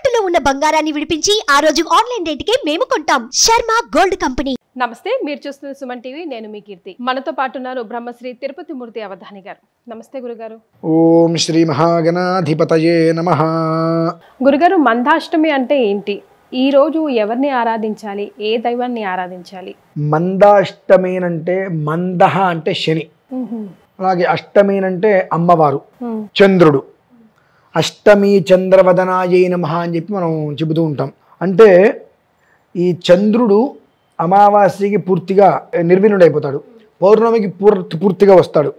తాకట్టులో ఉన్న బంగారాన్ని విడిపించి ఆ రోజు ఆన్లైన్ రేటుకే మేము కొంటాం. Sharma gold company. నమస్తే, మీరు చూస్తున్న సుమన్ టీవీ. నేను మీ కీర్తి. మనతో పాటు ఉన్నారు బ్రహ్మశ్రీ తిరుపతి మూర్తి అవధాని గారు. నమస్తే గురుగారు. ఓం శ్రీ మహాగణాధిపతయే నమః. గురుగారు, మందాష్టమి అంటే ఏంటి? ఈ రోజు ఎవరిని ఆరాధించాలి? ఏ దైవాన్ని ఆరాధించాలి? మందాష్టమేనంటే మందహ అంటే శని, అలాగే అష్టమేనంటే అమ్మవారు చంద్రుడు. అష్టమి చంద్రవదనాయే నమః అని చెప్పి మనం చెబుతూ ఉంటాం. అంటే ఈ చంద్రుడు అమావాస్యకి పూర్తిగా నిర్విణుడైపోతాడు, పౌర్ణమికి పూర్తిగా వస్తాడు.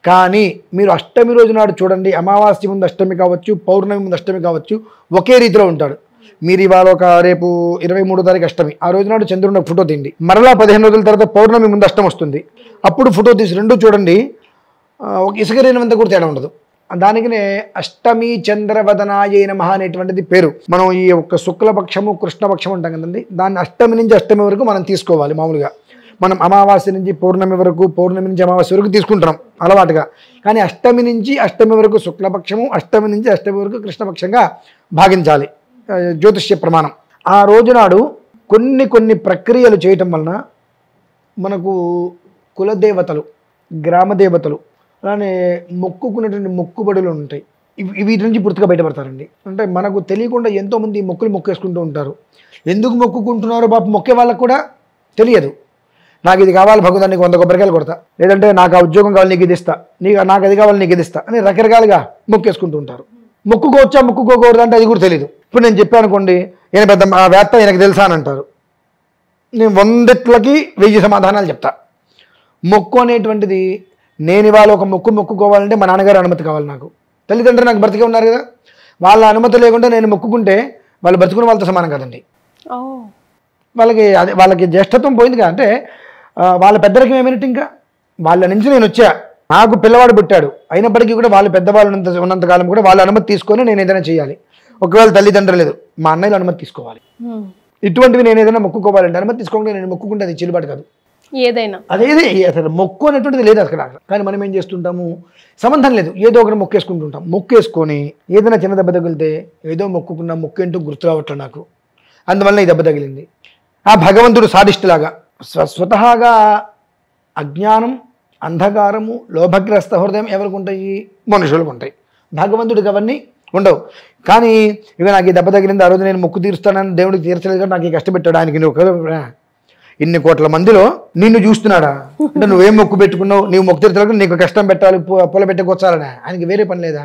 కానీ మీరు అష్టమి రోజు నాడు చూడండి, అమావాస్య ముందు అష్టమి కావచ్చు, పౌర్ణమి ముందు అష్టమి కావచ్చు, ఒకే రీతిలో ఉంటాడు. మీరు ఇవాళ రేపు 23వ తారీఖు అష్టమి, ఆ రోజు నాడు చంద్రుడు ఫోటో తీయండి. మరలా 15 రోజుల తర్వాత పౌర్ణమి ముందు అష్టమి వస్తుంది, అప్పుడు ఫోటో తీసి రెండు చూడండి, ఒక ఇసుక రేణువంత కూడా తేడా ఉండదు. దానికినే అష్టమి చంద్రవదనాయే నమః అనేటువంటిది పేరు. మనం ఈ యొక్క శుక్లపక్షము కృష్ణపక్షం ఉంటాం కదండి, దాన్ని అష్టమి నుంచి అష్టమి వరకు మనం తీసుకోవాలి. మామూలుగా మనం అమావాస్య నుంచి పౌర్ణమి వరకు, పౌర్ణమి నుంచి అమావాస్య వరకు తీసుకుంటున్నాం అలవాటుగా. కానీ అష్టమి నుంచి అష్టమి వరకు శుక్లపక్షము, అష్టమి నుంచి అష్టమి వరకు కృష్ణపక్షంగా భావించాలి జ్యోతిష్య ప్రమాణం. ఆ రోజునాడు కొన్ని ప్రక్రియలు చేయటం వలన మనకు కులదేవతలు, గ్రామదేవతలు, అలానే మొక్కుకున్నటువంటి మొక్కుబడులు ఉంటాయి. వీటి నుంచి పూర్తిగా బయటపడతారండి. అంటే మనకు తెలియకుండా ఎంతోమంది మొక్కులు మొక్కేసుకుంటూ ఉంటారు. ఎందుకు మొక్కుకుంటున్నారో పాపం మొక్కే వాళ్ళకు కూడా తెలియదు. నాకు ఇది కావాలి భగవంతుడా, నీకు 100 కొబ్బరికాయలు కొడతా, లేదంటే నాకు ఆ ఉద్యోగం కావాలి నీకు ఇది ఇస్తా, నాకు అది కావాలి నీకు ఇది ఇస్తా అని రకరకాలుగా మొక్కేసుకుంటూ ఉంటారు. మొక్కుకోవచ్చా మొక్కుకోకూడదు అంటే అది కూడా తెలియదు. ఇప్పుడు నేను చెప్పాను అనుకోండి, ఈయన పెద్ద వేత్త, ఈయనకు తెలుసా అని అంటారు. నేను 100కి 1000 సమాధానాలు చెప్తా. మొక్కు అనేటువంటిది, నేను ఇవాళ ఒక మొక్కుకోవాలంటే మా నాన్నగారు అనుమతి కావాలి. నాకు తల్లిదండ్రులు నాకు బ్రతికే ఉన్నారు కదా, వాళ్ళ అనుమతి లేకుండా నేను మొక్కుకుంటే వాళ్ళు బ్రతుకున్న వాళ్ళతో సమానం కదండి. వాళ్ళకి జ్యేష్ఠత్వం పోయింది కదా, అంటే వాళ్ళ పెద్దలకి ఏమైనట్టు. ఇంకా వాళ్ళ నుంచి నేను వచ్చా, నాకు పిల్లవాడు పుట్టాడు, అయినప్పటికీ కూడా వాళ్ళు పెద్దవాళ్ళు ఉన్నంతకాలం కూడా వాళ్ళ అనుమతి తీసుకొని నేను ఏదైనా చేయాలి. ఒకవేళ తల్లిదండ్రులు లేదు, మా అన్నయ్యల అనుమతి తీసుకోవాలి. ఇటువంటివి నేను ఏదైనా మొక్కుకోవాలంటే అనుమతి తీసుకోకుండా నేను మొక్కుకుంటే అది చెల్లుబాటు కాదు. ఏదైనా అదేది అసలు మొక్కు అనేటువంటిది లేదు అక్కడ. కానీ మనం ఏం చేస్తుంటాము, సంబంధం లేదు, ఏదో ఒకటి మొక్కేసుకుంటుంటాం. మొక్కేసుకొని ఏదైనా చిన్న దెబ్బ తగిలితే ఏదో మొక్కుకున్నా, మొక్కు ఏంటో గుర్తు రావట్లేదు నాకు, అందువల్ల ఈ దెబ్బ తగిలింది. ఆ భగవంతుడు సాధిష్టులాగా స్వతహాగా అజ్ఞానం, అంధకారము, లోభగ్రస్త హృదయం ఎవరికి ఉంటాయి? మనుషులకు ఉంటాయి. భగవంతుడికి అవన్నీ ఉండవు. కానీ ఇవి నాకు ఈ దెబ్బ తగిలింది, ఆ రోజు నేను మొక్కు తీరుస్తానని దేవుడికి తీర్చలేదు కానీ నాకు ఈ కష్టపెట్టాడు. ఆయనకి నువ్వు ఇన్ని కోట్ల మందిలో నిన్ను చూస్తున్నాడా అంటే నువ్వేం మొక్కు పెట్టుకున్నావు, నీవు మొక్కు తీర్చలేదు, నీకు కష్టం పెట్టాలి, పొల పెట్టుకొచ్చాలనే ఆయనకి వేరే పని లేదా?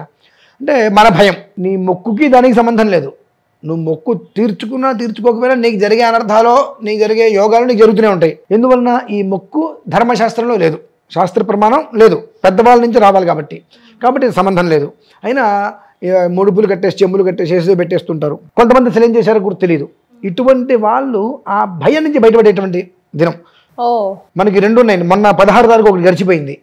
అంటే మన భయం. నీ మొక్కుకి దానికి సంబంధం లేదు. నువ్వు మొక్కు తీర్చుకున్నా తీర్చుకోకపోయినా నీకు జరిగే అనర్థాలు, నీకు జరిగే యోగాలు నీకు జరుగుతూనే ఉంటాయి. ఎందువలన ఈ మొక్కు ధర్మశాస్త్రంలో లేదు, శాస్త్ర ప్రమాణం లేదు, పెద్దవాళ్ళ నుంచి రావాలి కాబట్టి సంబంధం లేదు. అయినా ముడుపులు కట్టేసి, చెంబులు కట్టేసి ఏదో పెట్టేస్తుంటారు. కొంతమంది అసలు ఏం చేశారో కూడా తెలియదు. ఇటువంటి వాళ్ళు ఆ భయం నుంచి బయటపడేటువంటి దినం మనకి 2 ఉన్నాయి. మొన్న 16వ తారీఖు ఒకటి గడిచిపోయింది.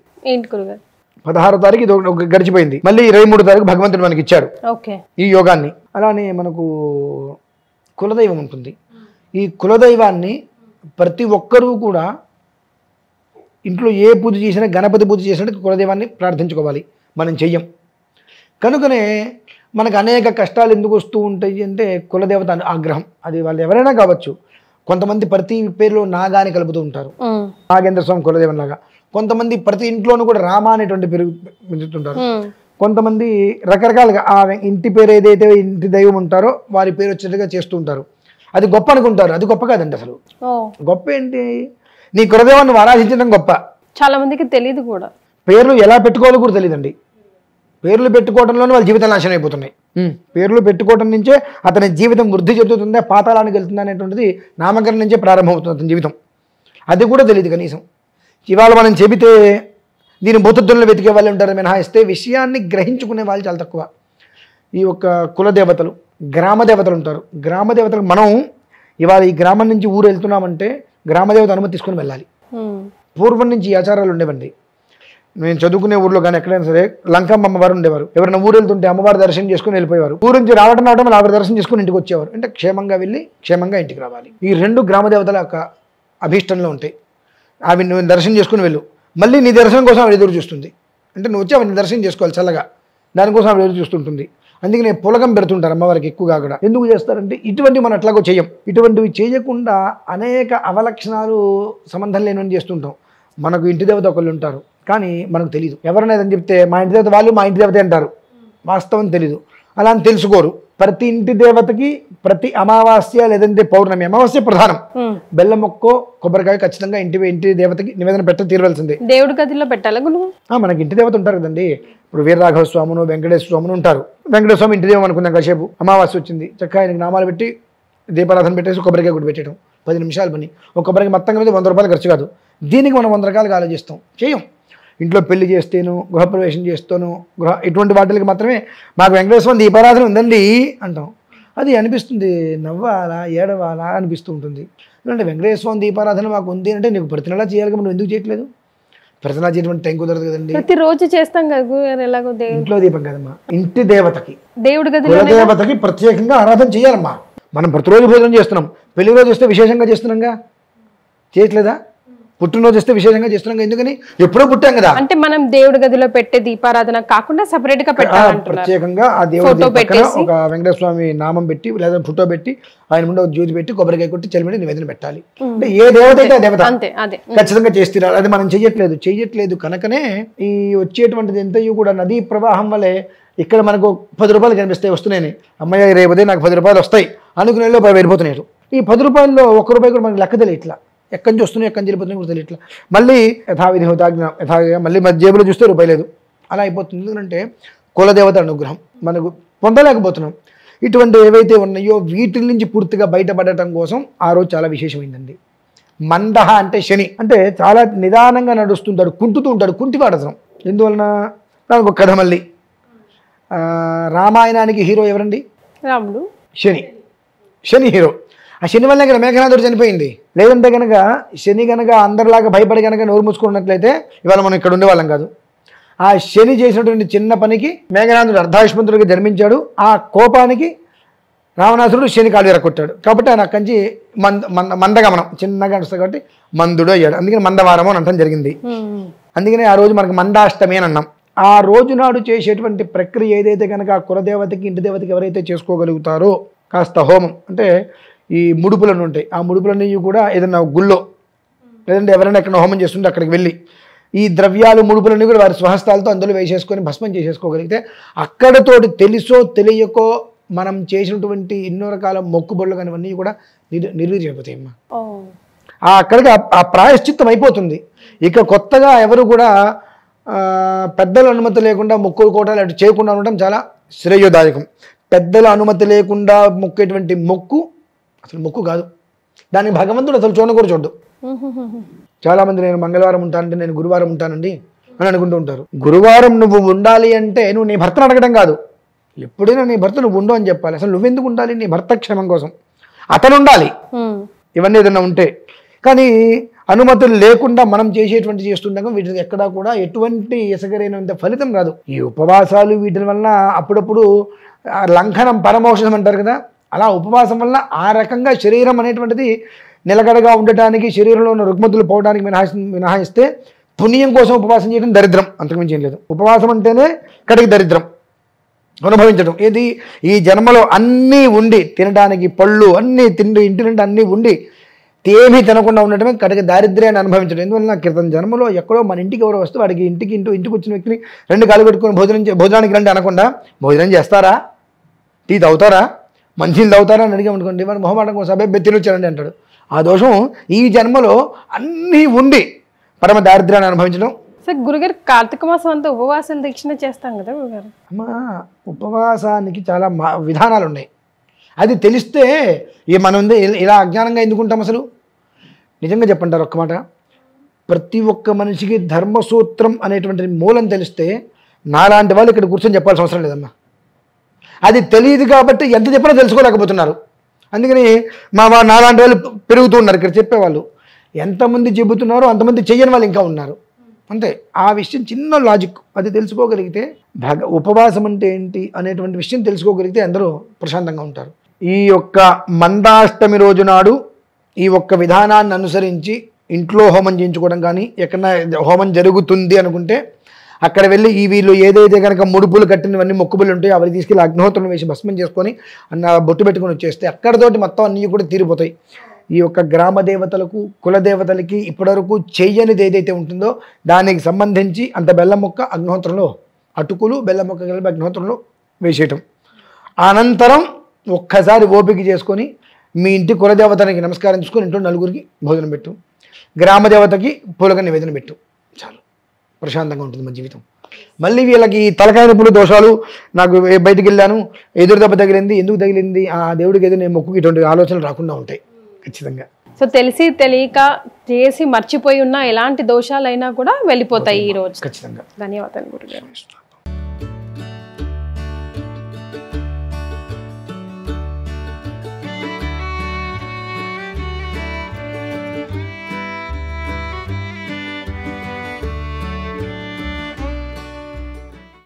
16వ తారీఖు ఇది ఒక గడిచిపోయింది. మళ్ళీ 23వ తారీఖు భగవంతుడు మనకి ఇచ్చాడు ఈ యోగాన్ని. అలానే మనకు కులదైవం ఉంటుంది. ఈ కులదైవాన్ని ప్రతి ఒక్కరూ కూడా ఇంట్లో ఏ పూజ చేసినా, గణపతి పూజ చేసినట్టు కులదైవాన్ని ప్రార్థించుకోవాలి. మనం చెయ్యం కనుకనే మనకు అనేక కష్టాలు ఎందుకు వస్తూ ఉంటాయి అంటే కులదేవత ఆగ్రహం. అది వాళ్ళు ఎవరైనా కావచ్చు. కొంతమంది ప్రతి పేరులో నాగాని కలుపుతూ ఉంటారు, నాగేంద్ర స్వామి కులదేవం లాగా. కొంతమంది ప్రతి ఇంట్లోనూ కూడా రామ అనేటువంటి పేరు పెంచుతుంటారు. కొంతమంది రకరకాలుగా ఆ ఇంటి పేరు ఏదైతే ఇంటి దైవం ఉంటారో వారి పేరు వచ్చేట్టుగా చేస్తూ ఉంటారు. అది గొప్ప అనుకుంటారు, అది గొప్ప కాదండి. అసలు గొప్ప ఏంటి, నీ కులదేవాన్ని ఆరాధించడం గొప్ప. చాలా మందికి తెలియదు కూడా, పేర్లు ఎలా పెట్టుకోవాలో కూడా తెలియదండి. పేర్లు పెట్టుకోవడంలోనే వాళ్ళ జీవితాలు నాశనం అయిపోతున్నాయి. పేర్లు పెట్టుకోవడం నుంచే అతని జీవితం వృద్ధి చెందుతుందా, పాతాళానికి వెళ్తుందా అనేటువంటిది నామకరణం నుంచే ప్రారంభమవుతుంది అతని జీవితం. అది కూడా తెలియదు కనీసం. ఇవాళ మనం చెబితే దీని భూతద్దులను వెతికే వాళ్ళు ఉంటారు మినహాయిస్తే విషయాన్ని గ్రహించుకునే వాళ్ళు చాలా తక్కువ. ఈ యొక్క కులదేవతలు, గ్రామదేవతలు ఉంటారు. గ్రామదేవతలు మనం ఇవాళ ఈ గ్రామం నుంచి ఊరు వెళ్తున్నామంటే గ్రామదేవత అనుమతి తీసుకొని వెళ్ళాలి. పూర్వం నుంచి ఈ ఆచారాలు ఉండేవండి. నేను చదువుకునే ఊర్లో కానీ ఎక్కడైనా సరే లంకమ్మ అమ్మవారు ఉండేవారు. ఎవరైనా ఊరు వెళ్తుంటే అమ్మవారి దర్శనం చేసుకుని వెళ్ళిపోయేవారు. ఊరు నుంచి రావడం ఆవిడ దర్శనం చేసుకుని ఇంటికి వచ్చేవారు. అంటే క్షేమంగా వెళ్ళి క్షేమంగా ఇంటికి రావాలి. ఈ 2 గ్రామదేవతల యొక్క అభీష్టంలో ఉంటాయి. అవి నువ్వు దర్శనం చేసుకుని వెళ్ళు, మళ్ళీ నీ దర్శనం కోసం ఆవిడ ఎదురు చూస్తుంది. అంటే నువ్వు వచ్చి ఆవిడ దర్శనం చేసుకోవాలి చల్లగా, దానికోసం ఆవిడ ఎదురు చూస్తుంటుంది. అందుకనే పులగం పెడుతుంటారు అమ్మవారికి ఎక్కువగా కూడా. ఎందుకు చేస్తారంటే ఇటువంటివి మనం ఎట్లాగో చేయం. ఇటువంటివి చేయకుండా అనేక అవలక్షణాలు సంబంధం లేనివని చేస్తుంటాం. మనకు ఇంటి దేవత ఒకళ్ళు ఉంటారు, కానీ మనకు తెలియదు. ఎవరైనా ఏదని చెప్తే మా ఇంటి దేవత వాళ్ళు మా ఇంటి దేవత అంటారు, వాస్తవం తెలీదు. అలా అని తెలుసుకోరు. ప్రతి ఇంటి దేవతకి ప్రతి అమావాస్య లేదంటే పౌర్ణమి, అమావాస్య ప్రధానం, బెల్లం మొక్కో కొబ్బరికాయ ఖచ్చితంగా ఇంటి దేవతకి నివేదన పెట్ట తీరవలసిందే. దేవుడి గదిలో పెట్టాలి. మనకి ఇంటి దేవత ఉంటారు కదండి. ఇప్పుడు వీరరాఘవ స్వామును వెంకటేశ్వర స్వామును ఉంటారు. వెంకటేశ్వర స్వామి ఇంటి దేవం అనుకుందాం. కాసేపు అమావాస్య వచ్చింది, చక్కగా ఆయనకి నామాలు పెట్టి దీపారాధన పెట్టేసి కొబ్బరికాయ కూడా పెట్టేయడం. 10 నిమిషాలు పని. ఒక కొబ్బరికి మొత్తంగా మీద 100 రూపాయలు ఖర్చు కాదు. దీనికి మనం 100 రకాలుగా ఆలోచిస్తాం, చేయం. ఇంట్లో పెళ్లి చేస్తేను, గృహప్రవేశం చేస్తాను, ఇటువంటి వాటికి మాత్రమే మాకు వెంకటేశ్వర దీపారాధన ఉందండి అంటాం. అది అనిపిస్తుంది, నవ్వాలా ఏడవాలా అనిపిస్తూ ఉంటుంది. ఎందుకంటే వెంకటేశ్వర దీపారాధన మాకు ఉంది అంటే నీకు ప్రతి నెలా చేయాలి, మనం ఎందుకు చేయట్లేదు? ప్రతి నెలా చేయడం టైం కుదరదు కదండి. ప్రతిరోజు చేస్తాం కదా. ఎలాగో ఇంట్లో దీపం కదమ్మా, ఇంటి దేవతకి దేవుడి గదిలో దేవతకి ప్రత్యేకంగా ఆరాధన చేయాలమ్మా. మనం ప్రతిరోజు భోజనం చేస్తున్నాం, పెళ్లి రోజు వస్తే విశేషంగా చేస్తున్నాంగా, చేయట్లేదా? పుట్టినరోజు వస్తే విశేషంగా చేస్తున్నాం, ఎందుకని ఎప్పుడో పుట్టాం కదా. అంటే మనం దేవుడి గదిలో పెట్టే దీపారాధన కాకుండా సెపరేట్ గా పెట్టాలి, ప్రత్యేకంగా ఆ దేవుడి పక్కన ఒక వెంకటేశ్వర స్వామి నామం పెట్టి లేదా ఫోటో పెట్టి ఆయన ముందు జ్యోతి పెట్టి కొబ్బరికాయ కొట్టి చలిమిడి నివేదన పెట్టాలి. అంటే ఏ దేవత అయితే ఆ దేవత ఖచ్చితంగా చేస్తున్నారు. అది మనం చెయ్యట్లేదు కనుకనే ఈ వచ్చేటువంటిది ఎంతయో కూడా నదీ ప్రవాహం వల్లే ఇక్కడ మనకు 10 రూపాయలు కనిపిస్తాయి వస్తున్నాయని, అమ్మయ్య రేపదే నాకు 10 రూపాయలు వస్తాయి అనుకునేలో వెళ్ళిపోతున్నాయి. ఈ 10 రూపాయల్లో 1 రూపాయి కూడా మనకు లెక్క తెలియట్లా, ఎక్కడి నుంచి వస్తున్నాయి ఎక్కడి నుంచి వెళ్ళిపోతున్నాయి కూడా తెలియట్లా. మళ్ళీ యథావిధి యథాగా మళ్ళీ మన జేబులో చూస్తే రూపాయి లేదు, అలా అయిపోతుంది. ఎందుకంటే కులదేవత అనుగ్రహం మనకు పొందలేకపోతున్నాం. ఇటువంటి ఏవైతే ఉన్నాయో వీటి నుంచి పూర్తిగా బయటపడటం కోసం ఆ రోజు చాలా విశేషమైందండి. మందహ అంటే శని, అంటే చాలా నిదానంగా నడుస్తుంటాడు, కుంటుతూ ఉంటాడు, కుంటివాడతనం. ఎందువలన దానికి ఒక కథ. మళ్ళీ రామాయణానికి హీరో ఎవరండి? రాముడు. శని హీరో. ఆ శని వల్ల ఇక్కడ మేఘనాథుడు చనిపోయింది. లేదంటే కనుక శని కనుక అందరిలాగా భయపడి కనుక నోరు మూసుకున్నట్లయితే ఇవాళ మనం ఇక్కడ ఉండేవాళ్ళం కాదు. ఆ శని చేసినటువంటి చిన్న పనికి మేఘనాథుడు అర్ధాయుష్మంతుడిగా జన్మించాడు. ఆ కోపానికి రావణాసురుడు శని కాలు ఎరగొట్టాడు. కాబట్టి ఆయన అక్కడి నుంచి మందగమనం చిన్నగా నడుస్తుంది కాబట్టి మందుడు అయ్యాడు. అందుకని మందవారము అని అంటాం జరిగింది. అందుకని ఆ రోజు మనకు మందాష్టమి అని అన్నాం. ఆ రోజు నాడు చేసేటువంటి ప్రక్రియ ఏదైతే కనుక ఆ కులదేవతకి ఇంటి దేవతకి ఎవరైతే చేసుకోగలుగుతారో కాస్త హోమం, అంటే ఈ ముడుపులను ఉంటాయి, ఆ ముడుపులన్నీ కూడా ఏదైనా గుళ్ళో లేదంటే ఎవరైనా ఎక్కడ హోమం చేస్తుంటే అక్కడికి వెళ్ళి ఈ ద్రవ్యాలు ముడుపులన్నీ కూడా వారి స్వహస్తాలతో అందులో వేసేసుకొని భస్మం చేసేసుకోగలిగితే అక్కడతోటి తెలుసో తెలియకో మనం చేసినటువంటి ఎన్నో రకాల మొక్కుబడులు కానివన్నీ కూడా నిర్వీర్యమైపోతాయమ్మా. అక్కడికి ఆ ప్రాయశ్చిత్తం అయిపోతుంది. ఇక కొత్తగా ఎవరు కూడా పెద్దల అనుమతి లేకుండా మొక్కుకోవటాలు అటు చేయకుండా ఉండడం చాలా శ్రేయోదాయకం. పెద్దల అనుమతి లేకుండా మొక్కేటువంటి మొక్కు అసలు మొక్కు కాదు, దానికి భగవంతుడు అసలు కూడా చూడ్డు. చాలామంది నేను మంగళవారం ఉంటానంటే నేను గురువారం ఉంటానండి అని అనుకుంటూ ఉంటారు. గురువారం నువ్వు ఉండాలి అంటే నువ్వు నీ భర్తను అడగడం కాదు, ఎప్పుడైనా నీ భర్త నువ్వు ఉండు అని చెప్పాలి. అసలు నువ్వెందుకు ఉండాలి? నీ భర్త క్షేమం కోసం అతను ఉండాలి. ఇవన్నీ ఏదైనా ఉంటే కానీ అనుమతులు లేకుండా మనం చేస్తుండగా వీటికి ఎక్కడా కూడా ఎటువంటి ఎసగరైనంత ఫలితం రాదు. ఈ ఉపవాసాలు వీటి వల్ల అప్పుడప్పుడు లంఘనం పరమోషణం అంటారు కదా, అలా ఉపవాసం వల్ల ఆ రకంగా శరీరం అనేటువంటిది నిలకడగా ఉండటానికి శరీరంలో ఉన్న రుగ్మతులు పోవడానికి మినహాయిస్తే పుణ్యం కోసం ఉపవాసం చేయడం దరిద్రం, అంతకుమించి ఏం లేదు. ఉపవాసం అంటేనే కడిగి దరిద్రం అనుభవించడం. ఏది ఈ జన్మలో అన్నీ ఉండి తినడానికి పళ్ళు అన్నీ తిండి ఇంటి నుండి అన్నీ ఉండి ఏమీ తినకుండా ఉండటమే కడిగి దారిద్ర్యాన్ని అనుభవించడం. ఎందువల్ల క్రితం జన్మలో ఎక్కడో మన ఇంటికి ఎవరో వస్తే వాడికి ఇంటికి వచ్చిన వ్యక్తిని 2 కాలు పెట్టుకొని భోజనానికి రండి అనకుండా భోజనం చేస్తారా, టీ తాగుతారా, మంచినీళ్ళు తాగుతారా అని అడిగా అనుకోండి, వాడు మొహమాటం కోసం అబ్బాయి తినొచ్చారండి అంటాడు. ఆ దోషం ఈ జన్మలో అన్నీ ఉండి పరమ దారిద్ర్యాన్ని అనుభవించడం. సార్ గురుగారు కార్తీక మాసం అంతా ఉపవాసాలు దీక్షణ చేస్తాం కదా గురుగారు. అమ్మా ఉపవాసానికి చాలా విధానాలు ఉన్నాయి. అది తెలిస్తే మనం ఇలా అజ్ఞానంగా ఎందుకుంటాం? అసలు నిజంగా చెప్పంటారు ఒక్క మాట, ప్రతి ఒక్క మనిషికి ధర్మసూత్రం అనేటువంటి మూలం తెలిస్తే నాలాంటి వాళ్ళు ఇక్కడ కూర్చొని చెప్పాల్సిన అవసరం లేదమ్మా. అది తెలియదు కాబట్టి ఎంత చెప్పినా తెలుసుకోలేకపోతున్నారు. అందుకని నాలాంటి వాళ్ళు పెరుగుతూ ఉన్నారు. ఇక్కడ చెప్పేవాళ్ళు ఎంతమంది చెబుతున్నారో అంతమంది చెయ్యని వాళ్ళు ఇంకా ఉన్నారు. అంతే. ఆ విషయం చిన్న లాజిక్ అది తెలుసుకోగలిగితే ఉపవాసం అంటే ఏంటి అనేటువంటి విషయం తెలుసుకోగలిగితే అందరూ ప్రశాంతంగా ఉంటారు. ఈ యొక్క మందాష్టమి రోజు నాడు ఈ ఒక్క విధానాన్ని అనుసరించి ఇంట్లో హోమం చేయించుకోవడం కానీ ఎక్కడన్నా హోమం జరుగుతుంది అనుకుంటే అక్కడ వెళ్ళి ఈ వీళ్ళు ఏదైతే కనుక ముడుపులు కట్టినవన్నీ మొక్కుబులు ఉంటాయో అవి తీసుకెళ్ళి అగ్నిహోత్రం వేసి భస్మం చేసుకొని బొట్టు పెట్టుకొని వచ్చేస్తే అక్కడతోటి మొత్తం అన్నీ కూడా తీరిపోతాయి. ఈ యొక్క గ్రామ దేవతలకు కులదేవతలకి ఇప్పటివరకు చెయ్యనిది ఏదైతే ఉంటుందో దానికి సంబంధించి అంత బెల్లం మొక్క అగ్నిహోత్రంలో అటుకులు బెల్లం మొక్క కలిపి అగ్నిహోత్రంలో వేసేయటం. అనంతరం ఒక్కసారి ఓపిక చేసుకొని మీ ఇంటి కులదేవతనికి నమస్కారం చేసుకొని ఇంట్లో నలుగురికి భోజనం పెట్టు, గ్రామ దేవతకి పూలక నివేదన పెట్టు, చాలు ప్రశాంతంగా ఉంటుంది మన జీవితం. మళ్ళీ వీళ్ళకి తలకాయ నొప్పులు దోషాలు, నాకు బయటికి వెళ్ళాను ఎదురు దెబ్బ తగిలింది, ఎందుకు తగిలింది, ఆ దేవుడికి ఏదో నేను మొక్కుకి ఇటువంటి ఆలోచనలు రాకుండా ఉంటాయి ఖచ్చితంగా. సో తెలిసి తెలియక చేసి మర్చిపోయి ఉన్న ఎలాంటి దోషాలైనా కూడా వెళ్ళిపోతాయి ఈ రోజు. ఖచ్చితంగా. ధన్యవాదాలు గురుగారు.